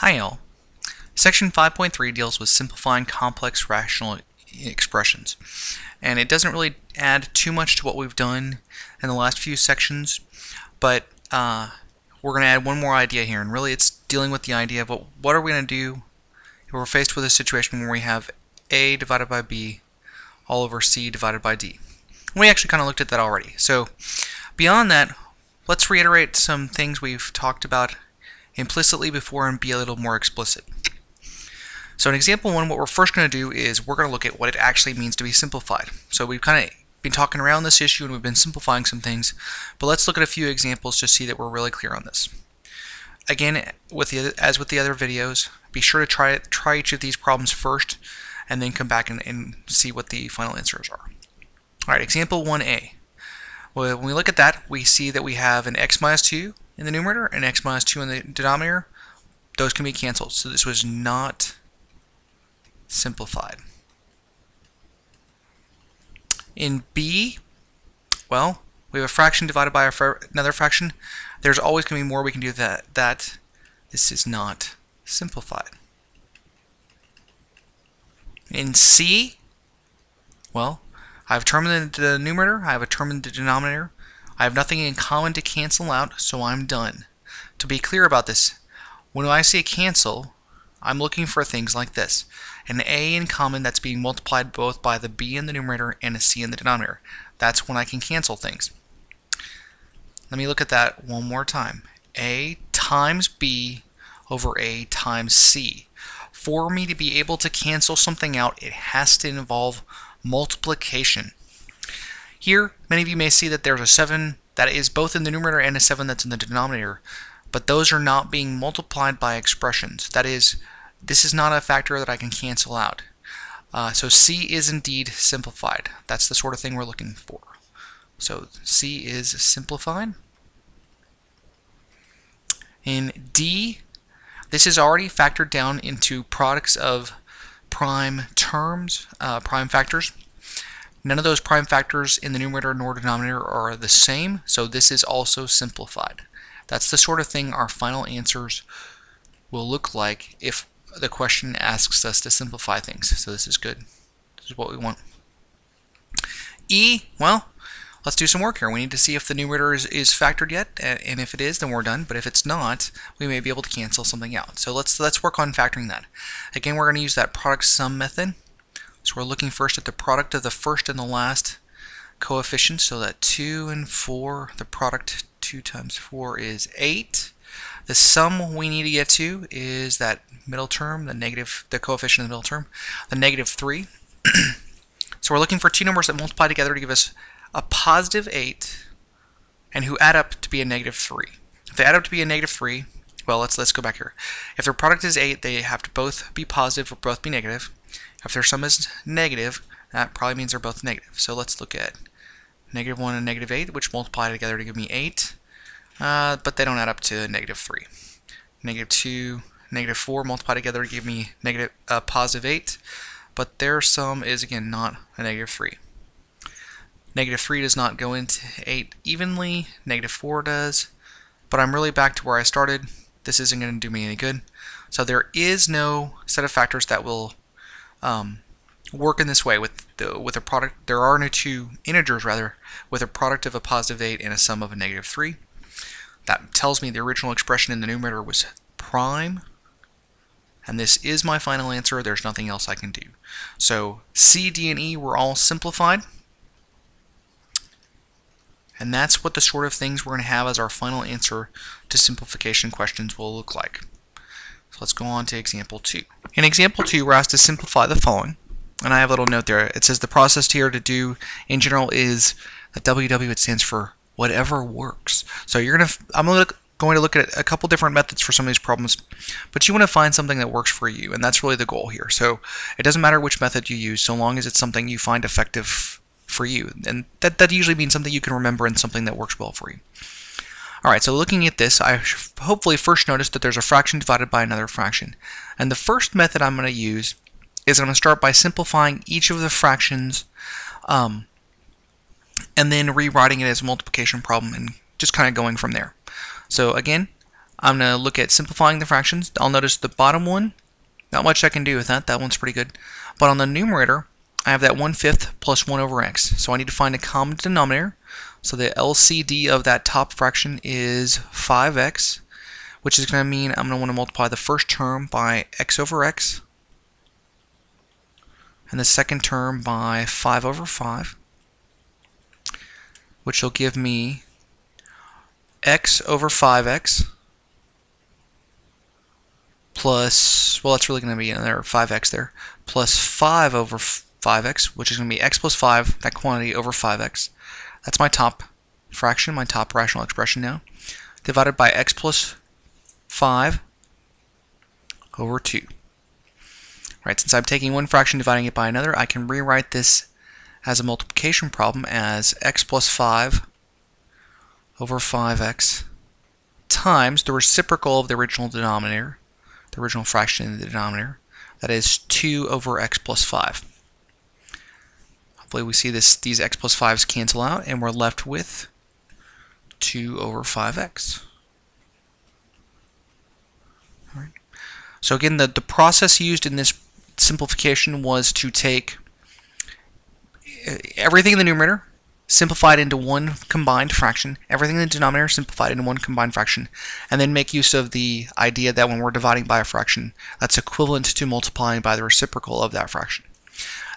Hi all. Section 5.3 deals with simplifying complex rational expressions. And it doesn't really add too much to what we've done in the last few sections, but we're going to add one more idea here. And really it's dealing with the idea of what are we going to do if we're faced with a situation where we have A divided by B all over C divided by D. We actually kind of looked at that already. So beyond that, let's reiterate some things we've talked about implicitly before and be a little more explicit. So in example 1, what we're first going to do is we're going to look at what it actually means to be simplified. So we've kind of been talking around this issue and we've been simplifying some things, but let's look at a few examples to see that we're really clear on this. Again, as with the other videos, be sure to try each of these problems first and then come back and see what the final answers are. Alright, example 1a. Well, when we look at that, we see that we have an x minus 2 in the numerator and x minus 2 in the denominator. Those can be canceled, so this was not simplified. In B, well, we have a fraction divided by another fraction. There's always going to be more we can do that this is not simplified. In C, well, I have a term in the numerator, I have a term in the denominator. I have nothing in common to cancel out, so I'm done. To be clear about this, when I say cancel, I'm looking for things like this. An A in common that's being multiplied both by the B in the numerator and a C in the denominator. That's when I can cancel things. Let me look at that one more time. A times B over A times C. For me to be able to cancel something out, it has to involve multiplication. Here, many of you may see that there's a 7 that is both in the numerator and a 7 that's in the denominator, but those are not being multiplied by expressions. That is, this is not a factor that I can cancel out. So C is indeed simplified. That's the sort of thing we're looking for. So C is simplified. In D, this is already factored down into products of prime terms, prime factors. None of those prime factors in the numerator nor denominator are the same, so this is also simplified. That's the sort of thing our final answers will look like if the question asks us to simplify things. So this is good. This is what we want. E, well, let's do some work here. We need to see if the numerator is factored yet, and if it is, then we're done. But if it's not, we may be able to cancel something out. So let's work on factoring that. Again, we're going to use that product sum method. So we're looking first at the product of the first and the last coefficients. So that 2 and 4, the product 2 times 4 is 8. The sum we need to get to is that middle term, the coefficient of the middle term, the negative 3. So we're looking for two numbers that multiply together to give us a positive 8 and who add up to be a negative 3. If they add up to be a negative 3, well, let's go back here. If their product is 8, they have to both be positive or both be negative. If their sum is negative, that probably means they're both negative. So let's look at negative 1 and negative 8, which multiply together to give me 8, but they don't add up to negative 3. Negative 2, negative 4 multiply together to give me positive 8, but their sum is, again, not a negative 3. Negative 3 does not go into 8 evenly, negative 4 does, but I'm really back to where I started. This isn't going to do me any good. So there is no set of factors that will work in this way with a product. There are no two integers, rather, with a product of a positive 8 and a sum of a negative 3. That tells me the original expression in the numerator was prime, and this is my final answer. There's nothing else I can do. So C, D, and E were all simplified, and that's what the sort of things we're going to have as our final answer to simplification questions will look like. So let's go on to example 2. In example 2, we're asked to simplify the following. And I have a little note there. It says the process here to do in general is that WW, it stands for whatever works. So I'm going to look at a couple different methods for some of these problems, but you want to find something that works for you, and that's really the goal here. So it doesn't matter which method you use, so long as it's something you find effective for you. And that usually means something you can remember and something that works well for you. Alright, so looking at this, I hopefully first noticed that there's a fraction divided by another fraction. And the first method I'm going to use is I'm going to start by simplifying each of the fractions and then rewriting it as a multiplication problem and just kind of going from there. So again, I'm going to look at simplifying the fractions. I'll notice the bottom one, not much I can do with that. That one's pretty good. But on the numerator, I have that 1/5 plus 1 over x. So I need to find a common denominator. So the LCD of that top fraction is 5x, which is going to mean I'm going to want to multiply the first term by x over x, and the second term by 5 over 5, which will give me x over 5x plus, well, that's really going to be another 5x there, plus 5 over 5x, which is going to be x plus 5, that quantity, over 5x. That's my top fraction, my top rational expression now, divided by x plus 5 over 2. Right, since I'm taking one fraction dividing it by another, I can rewrite this as a multiplication problem as x plus 5 over 5x times the reciprocal of the original denominator, the original fraction in the denominator, that is 2 over x plus 5. Hopefully we see these x plus 5's cancel out, and we're left with 2 over 5x. All right. So again, the process used in this simplification was to take everything in the numerator, simplified into one combined fraction, everything in the denominator simplified into one combined fraction, and then make use of the idea that when we're dividing by a fraction, that's equivalent to multiplying by the reciprocal of that fraction.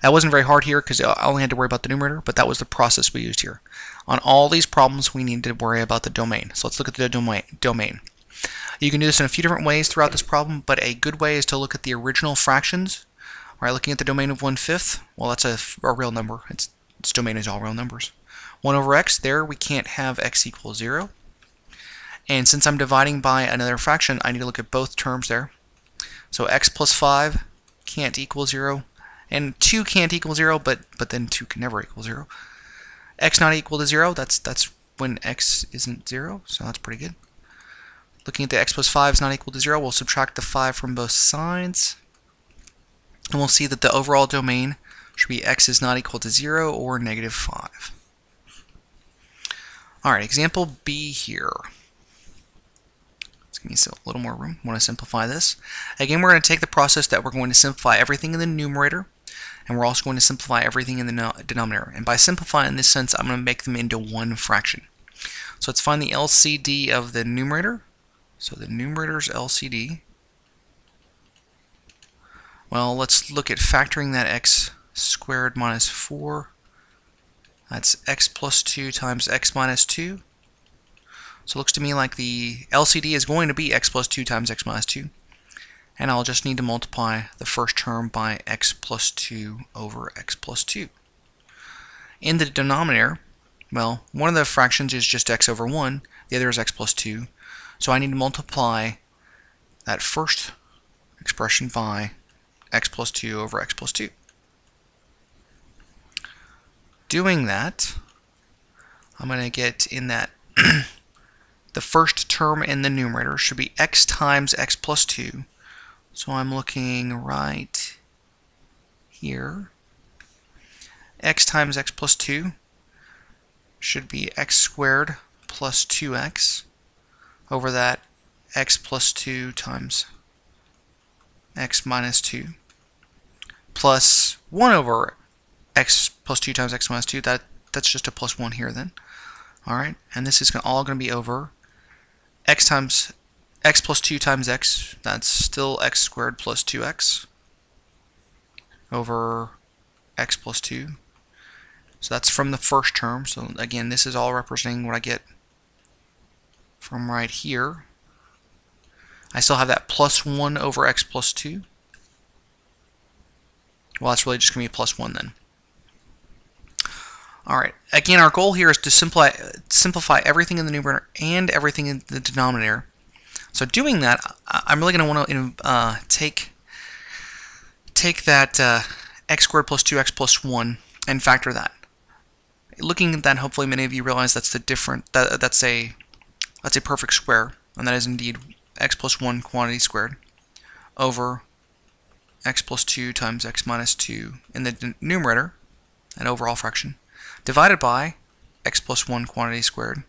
That wasn't very hard here because I only had to worry about the numerator, but that was the process we used here. On all these problems, we need to worry about the domain. So let's look at the domain. You can do this in a few different ways throughout this problem, but a good way is to look at the original fractions. All right, looking at the domain of 1/5, well, that's a real number. Its domain is all real numbers. 1 over x, there we can't have x equal 0. And since I'm dividing by another fraction, I need to look at both terms there. So x plus 5 can't equal 0, and 2 can't equal 0, but then 2 can never equal 0. X not equal to 0, that's when x isn't 0, so that's pretty good. Looking at the x plus 5 is not equal to 0, we'll subtract the 5 from both sides, and we'll see that the overall domain should be x is not equal to 0 or negative 5. Alright, example B here. Let's give me a little more room. I want to simplify this. Again, we're going to take the process that we're going to simplify everything in the numerator, and we're also going to simplify everything in the denominator. And by simplifying in this sense, I'm going to make them into one fraction. So let's find the LCD of the numerator. So the numerator's LCD. Well, let's look at factoring that x squared minus 4. That's x plus 2 times x minus 2. So it looks to me like the LCD is going to be x plus 2 times x minus 2. And I'll just need to multiply the first term by x plus 2 over x plus 2. In the denominator, well, one of the fractions is just x over 1, the other is x plus 2. So I need to multiply that first expression by x plus 2 over x plus 2. Doing that, I'm going to get in that the first term in the numerator should be x times x plus 2. So I'm looking right here. X times x plus 2 should be x squared plus 2x over that x plus 2 times x minus 2 plus 1 over x plus 2 times x minus 2. That's just a plus 1 here then. Alright, and this is all going to be over x times x plus 2 times x, that's still x squared plus 2x over x plus 2. So that's from the first term. So again, this is all representing what I get from right here. I still have that plus 1 over x plus 2. Well, that's really just going to be plus 1 then. Alright, again, our goal here is to simplify everything in the numerator and everything in the denominator. So doing that, I'm really going to want to take that x squared plus 2x plus 1 and factor that. Looking at that, hopefully many of you realize that's a perfect square, and that is indeed x plus 1 quantity squared over x plus 2 times x minus 2 in the numerator, an overall fraction, divided by x plus 1 quantity squared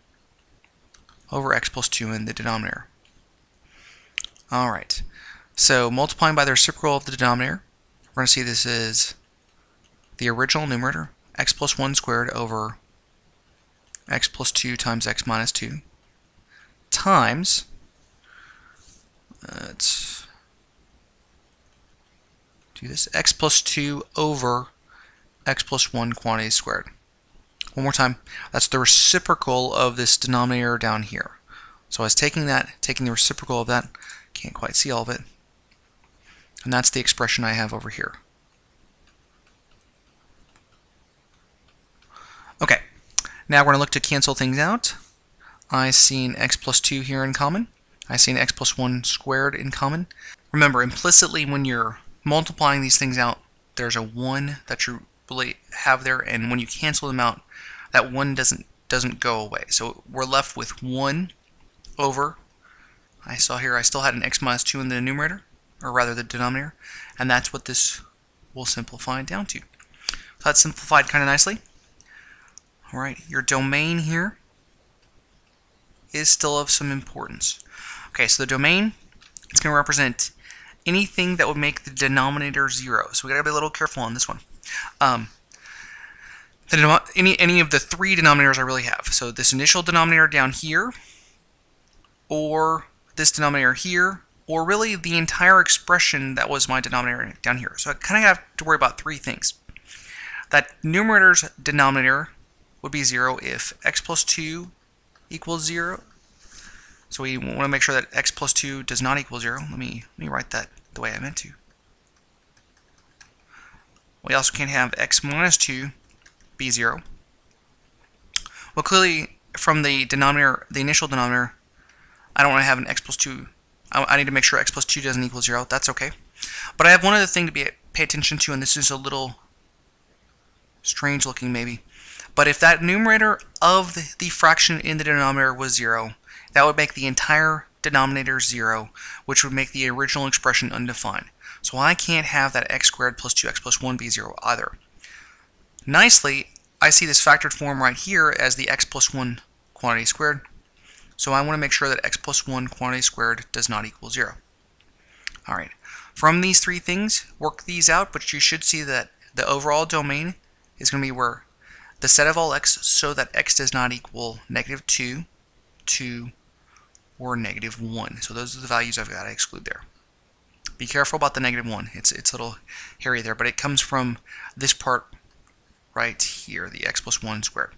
over x plus 2 in the denominator. Alright, so multiplying by the reciprocal of the denominator, we're going to see this is the original numerator, x plus 1 squared over x plus 2 times x minus 2 times, let's do this, x plus 2 over x plus 1 quantity squared. One more time, that's the reciprocal of this denominator down here. So I was taking the reciprocal of that, can't quite see all of it, and that's the expression I have over here. Okay, now we're going to look to cancel things out. I see an x plus 2 here in common. I see an x plus 1 squared in common. Remember, implicitly when you're multiplying these things out, there's a 1 that you really have there, and when you cancel them out, that 1 doesn't go away. So we're left with 1 over, I saw here I still had an x minus 2 in the numerator, or rather the denominator, and that's what this will simplify down to. So that's simplified kind of nicely. Alright, your domain here is still of some importance. Okay, so the domain, it's going to represent anything that would make the denominator 0. So we got to be a little careful on this one. Any of the three denominators I really have. So this initial denominator down here, or this denominator here, or really the entire expression that was my denominator down here. So I kind of have to worry about three things. That numerator's denominator would be 0 if x plus 2 equals 0. So we want to make sure that x plus 2 does not equal 0. Let me write that the way I meant to. We also can't have x minus 2 be 0. Well, clearly from the denominator, the initial denominator, I don't want to have an x plus 2. I need to make sure x plus 2 doesn't equal 0. That's okay. But I have one other thing to pay attention to, and this is a little strange looking maybe. But if that numerator of the fraction in the denominator was 0, that would make the entire denominator 0, which would make the original expression undefined. So I can't have that x squared plus 2x plus 1 be 0 either. Nicely, I see this factored form right here as the x plus 1 quantity squared. So I want to make sure that x plus 1 quantity squared does not equal 0. Alright, from these three things, work these out, but you should see that the overall domain is going to be where the set of all x so that x does not equal -2, 2, or -1. So those are the values I've got to exclude there. Be careful about the -1. It's a little hairy there, but it comes from this part right here, the x plus 1 squared.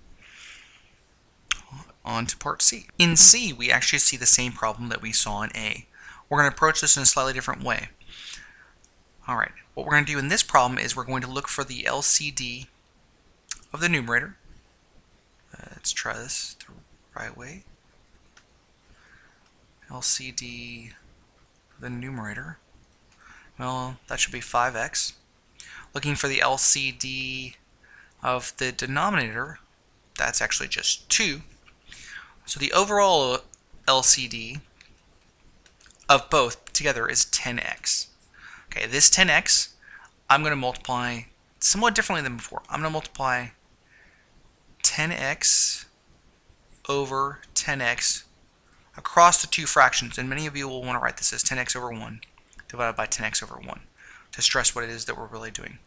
On to part C. In C, we actually see the same problem that we saw in A. We're going to approach this in a slightly different way. Alright, what we're going to do in this problem is we're going to look for the LCD of the numerator. Let's try this the right way. LCD of the numerator. Well, that should be 5x. Looking for the LCD of the denominator, that's actually just 2. So the overall LCD of both together is 10x. Okay, this 10x, I'm going to multiply somewhat differently than before. I'm going to multiply 10x over 10x across the two fractions, and many of you will want to write this as 10x over 1 divided by 10x over 1 to stress what it is that we're really doing.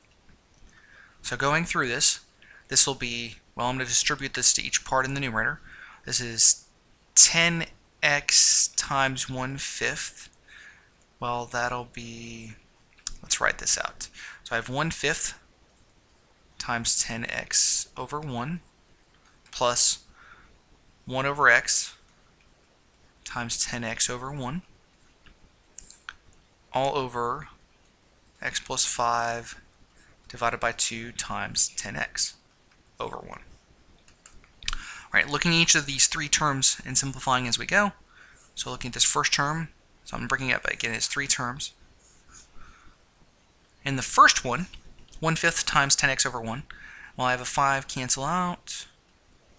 So going through this, this will be, well, I'm going to distribute this to each part in the numerator. This is 10x times 1/5. Well, that'll be, let's write this out. So I have 1/5 times 10x over 1 plus 1 over x times 10x over 1 all over x plus 5 divided by 2 times 10x over 1. Alright, looking at each of these three terms and simplifying as we go. So looking at this first term, so I'm bringing it up again as three terms. In the first one, 1/5 times 10x over 1, well, I have a 5 cancel out.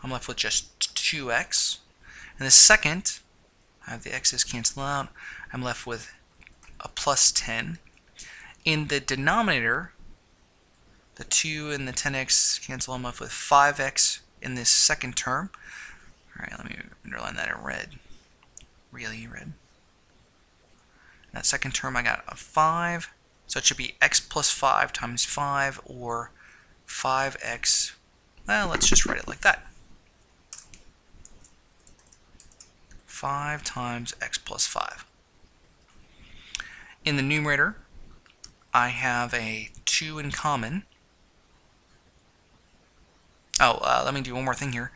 I'm left with just 2x. In the second, I have the x's cancel out. I'm left with a plus 10. In the denominator, the 2 and the 10x cancel. I'm left with 5x in this second term. Alright, let me underline that in red. Really red. That second term I got a 5. So it should be x plus 5 times 5, or 5x. Well, let's just write it like that. 5 times x plus 5. In the numerator, I have a 2 in common. Let me do one more thing here.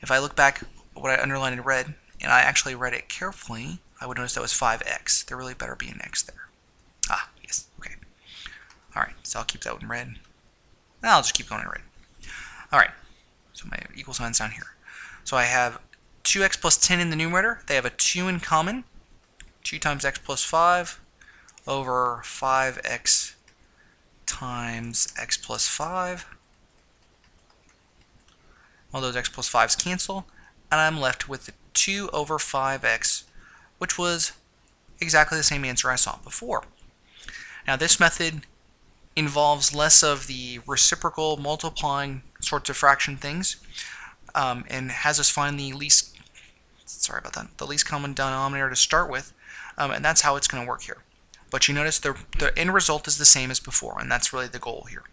If I look back what I underlined in red, and I actually read it carefully, I would notice that was 5x. There really better be an x there. Ah, yes, okay. Alright, so I'll keep that in red. I'll just keep going in red. Alright, so my equal sign's down here. So I have 2x plus 10 in the numerator. They have a 2 in common. 2 times x plus 5 over 5x times x plus 5. All those x plus 5's cancel, and I'm left with 2 over 5x, which was exactly the same answer I saw before. Now this method involves less of the reciprocal multiplying sorts of fraction things, and has us find the least common denominator to start with, and that's how it's going to work here. But you notice the end result is the same as before, and that's really the goal here.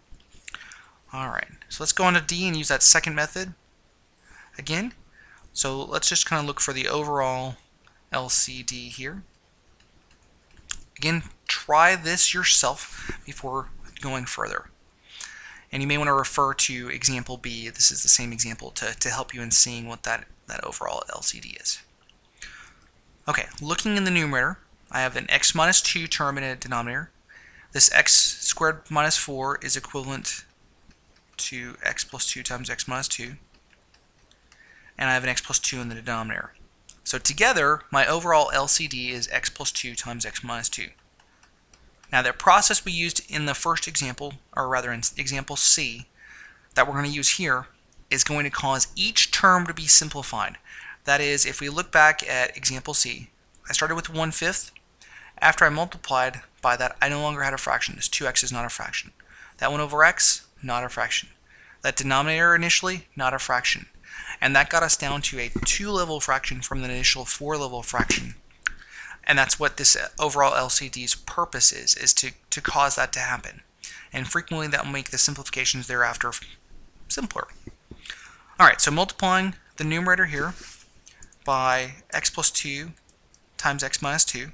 Alright, so let's go on to D and use that second method again. So let's just kind of look for the overall LCD here. Again, try this yourself before going further. And you may want to refer to example B. This is the same example to help you in seeing what that overall LCD is. Okay, looking in the numerator, I have an x minus 2 term in a denominator. This x squared minus 4 is equivalent to x plus 2 times x minus 2. And I have an x plus 2 in the denominator. So together, my overall LCD is x plus 2 times x minus 2. Now the process we used in the first example, or rather in example C, that we're going to use here, is going to cause each term to be simplified. That is, if we look back at example C, I started with 1/5. After I multiplied by that, I no longer had a fraction. This 2x is not a fraction. That 1 over x, not a fraction. That denominator initially, not a fraction. And that got us down to a 2-level fraction from the initial 4-level fraction. And that's what this overall LCD's purpose is to cause that to happen. And frequently that will make the simplifications thereafter simpler. Alright, so multiplying the numerator here by x plus 2 times x minus 2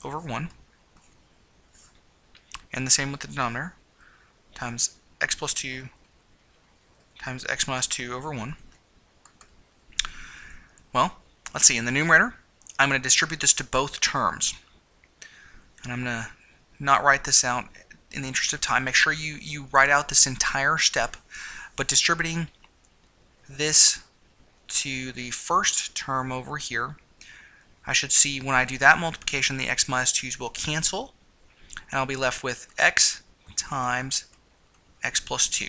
over 1. And the same with the denominator, times x plus 2 times x minus 2 over 1. Well, let's see, in the numerator, I'm going to distribute this to both terms. And I'm going to not write this out in the interest of time. Make sure you write out this entire step, but distributing this to the first term over here, I should see when I do that multiplication, the x minus 2's will cancel, and I'll be left with x times x plus 2.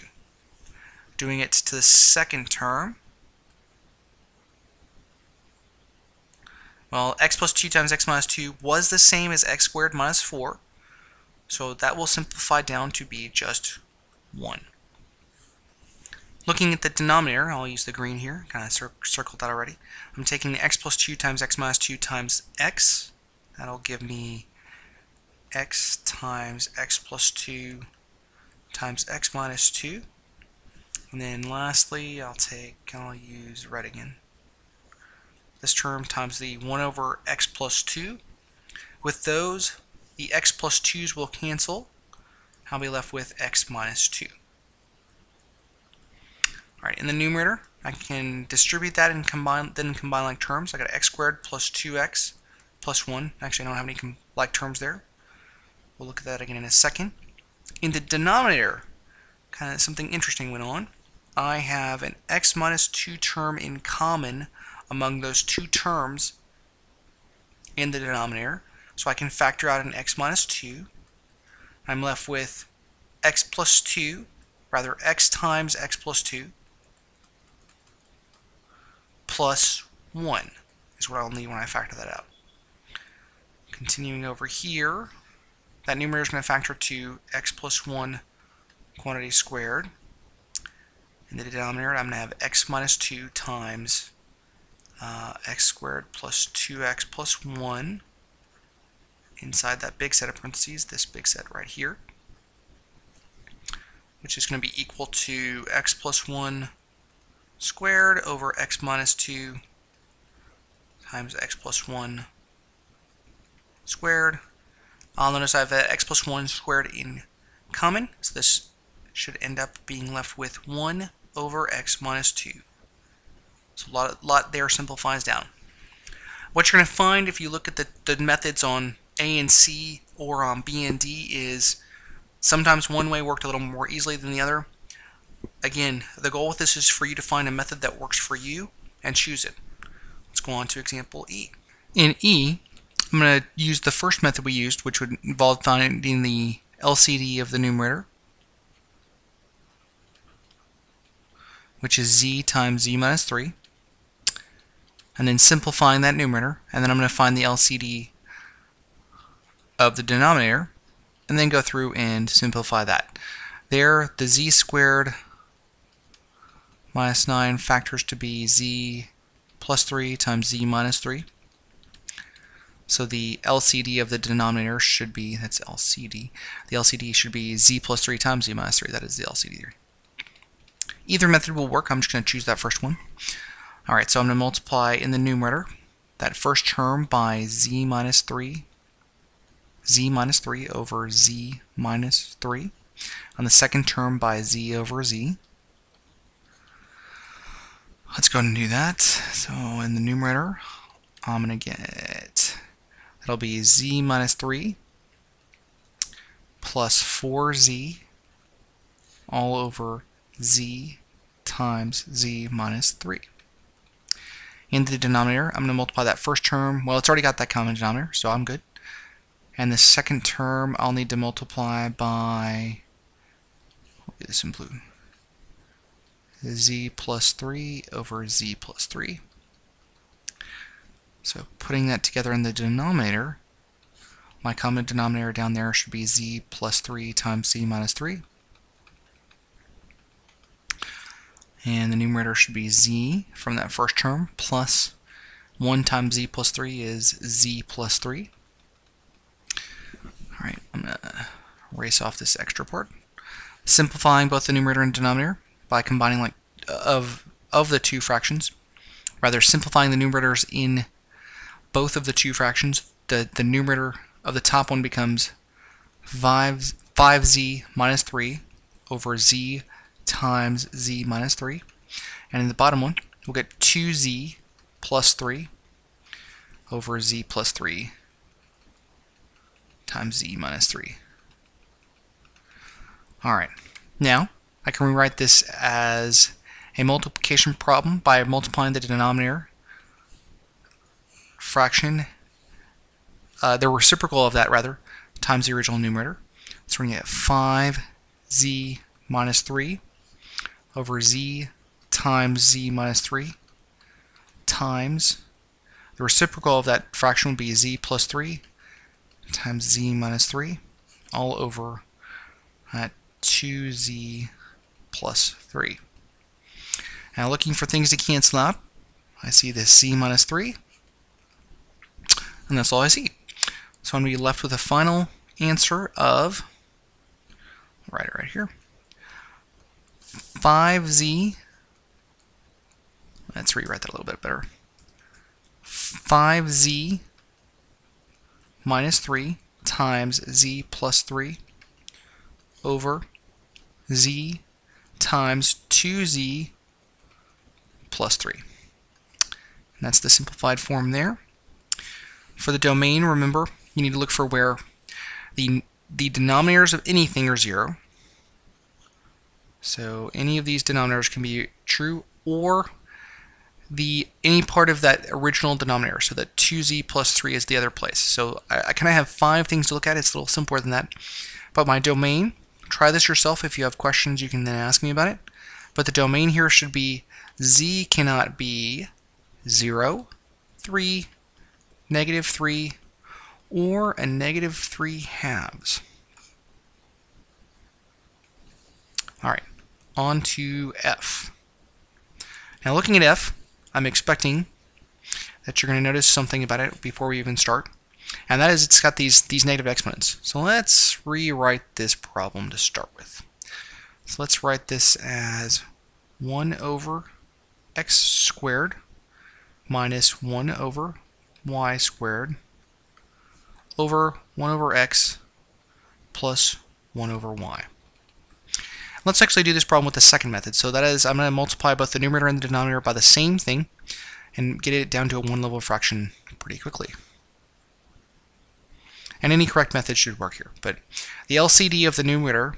Doing it to the second term, well, x plus 2 times x minus 2 was the same as x squared minus 4, so that will simplify down to be just 1. Looking at the denominator, I'll use the green here, kind of circled that already. I'm taking the x plus 2 times x minus 2 times x. That'll give me x times x plus 2 times x minus 2. And then lastly, I'll use red again. This term times the 1 over x plus 2. With those, the x plus 2's will cancel. I'll be left with x minus 2. Alright, in the numerator, I can distribute that and combine like terms. I got x squared plus 2x plus 1. Actually, I don't have any like terms there. We'll look at that again in a second. In the denominator, kind of something interesting went on. I have an x minus 2 term in common among those two terms in the denominator. So I can factor out an x minus 2. I'm left with x plus 2, rather x times x plus 2, plus 1 is what I'll need when I factor that out. Continuing over here, that numerator is going to factor to x plus 1 quantity squared. In the denominator, I'm going to have x minus 2 times x squared plus 2x plus 1 inside that big set of parentheses, this big set right here, which is going to be equal to x plus 1 squared over x minus 2 times x plus 1 squared. I'll notice I have that x plus 1 squared in common, so this should end up being left with 1 over x minus 2. So a lot there simplifies down. What you're going to find if you look at the methods on A and C or on B and D is sometimes one way worked a little more easily than the other. Again, the goal with this is for you to find a method that works for you and choose it. Let's go on to example E. In E, I'm going to use the first method we used, which would involve finding the LCD of the numerator, which is z times z minus 3, and then simplifying that numerator, and then I'm going to find the LCD of the denominator, and then go through and simplify that. There, the z squared minus 9 factors to be z plus 3 times z minus 3. So the LCD of the denominator should be, that's LCD, the LCD should be z plus 3 times z minus 3. That is the LCD there. Either method will work. I'm just going to choose that first one. Alright, so I'm going to multiply in the numerator that first term by z minus 3 over z minus 3, and the second term by z over z. Let's go ahead and do that. So in the numerator, I'm going to get, that'll be z minus 3 plus 4z all over z times z minus 3. In the denominator, I'm going to multiply that first term. Well, it's already got that common denominator, so I'm good. And the second term, I'll need to multiply by, we'll do this in blue, z plus 3 over z plus 3. So putting that together in the denominator, my common denominator down there should be z plus 3 times z minus 3. And the numerator should be z from that first term plus 1 times z plus 3 is z plus 3. Alright, I'm going to erase off this extra part. Simplifying both the numerator and denominator by combining like of the two fractions. Rather, simplifying the numerators in both of the two fractions. The numerator of the top one becomes 5z minus 3 over z times z minus 3. And in the bottom one, we'll get 2z plus 3 over z plus 3 times z minus 3. Alright, now I can rewrite this as a multiplication problem by multiplying the denominator fraction, the reciprocal of that rather, times the original numerator. So we're going to get 5z minus 3 over z times z minus 3 times the reciprocal of that fraction will be z plus 3 times z minus 3 all over 2z plus 3. Now looking for things to cancel out, I see this z minus 3, and that's all I see. So I'm going to be left with a final answer of, I'll write it right here, 5z, let's rewrite that a little bit better, 5z minus 3 times z plus 3 over z times 2z plus 3. And that's the simplified form there. For the domain, remember, you need to look for where the denominators of anything are 0. So any of these denominators can be true, or any part of that original denominator, so that 2z plus 3 is the other place. So I kind of have 5 things to look at. It's a little simpler than that. But my domain, try this yourself. If you have questions, you can then ask me about it. But the domain here should be z cannot be 0, 3, negative 3, or a negative 3 halves. Alright, on to f. Now looking at f, I'm expecting that you're going to notice something about it before we even start, and that is it's got these negative exponents. So let's rewrite this problem to start with. So let's write this as 1 over x squared minus 1 over y squared over 1 over x plus 1 over y. Let's actually do this problem with the second method. So that is, I'm going to multiply both the numerator and the denominator by the same thing and get it down to a one-level fraction pretty quickly. And any correct method should work here. But the LCD of the numerator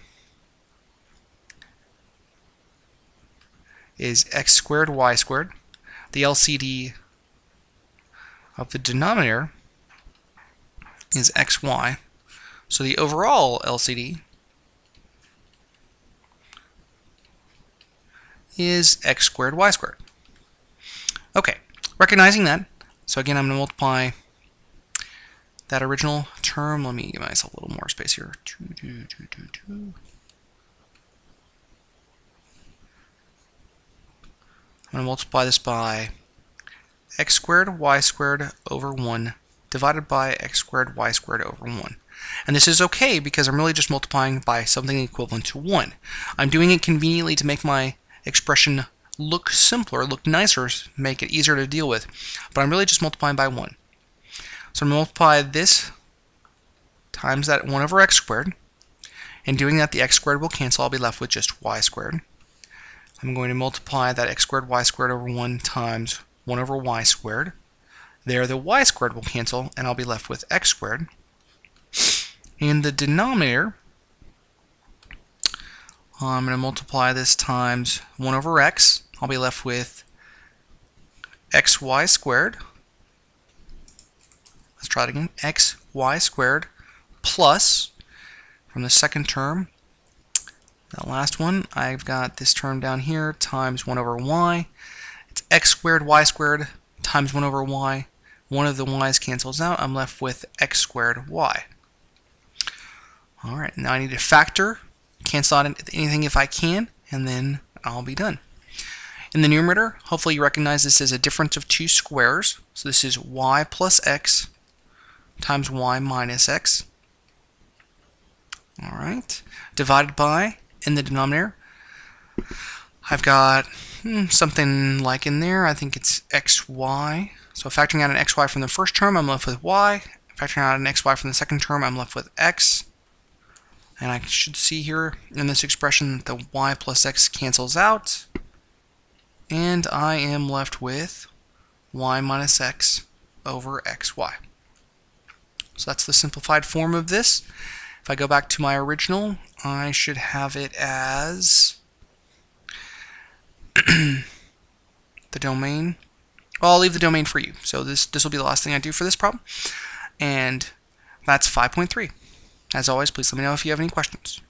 is x squared y squared. The LCD of the denominator is xy. So the overall LCD is x squared y squared. Okay, recognizing that, so again I'm going to multiply that original term. Let me give myself a little more space here. I'm going to multiply this by x squared y squared over 1 divided by x squared y squared over 1. And this is okay because I'm really just multiplying by something equivalent to 1. I'm doing it conveniently to make my expression look simpler, look nicer, make it easier to deal with. But I'm really just multiplying by 1. So I'm going to multiply this times that 1 over x squared. In doing that, the x squared will cancel. I'll be left with just y squared. I'm going to multiply that x squared y squared over 1 times 1 over y squared. There, the y squared will cancel, and I'll be left with x squared. In the denominator, I'm going to multiply this times 1 over x. I'll be left with xy squared. Let's try it again. Xy squared plus, from the second term, that last one, I've got this term down here times 1 over y. It's x squared y squared times 1 over y. One of the y's cancels out. I'm left with x squared y. Alright, now I need to factor, cancel out anything if I can, and then I'll be done. In the numerator, hopefully you recognize this as a difference of two squares. So this is y plus x times y minus x. Alright, divided by, in the denominator, I've got something like in there, I think it's xy. So factoring out an xy from the first term, I'm left with y. Factoring out an xy from the second term, I'm left with x. And I should see here in this expression that the y plus x cancels out. And I am left with y minus x over xy. So that's the simplified form of this. If I go back to my original, I should have it as the domain. Well, I'll leave the domain for you. So this will be the last thing I do for this problem. And that's 5.3. As always, please let me know if you have any questions.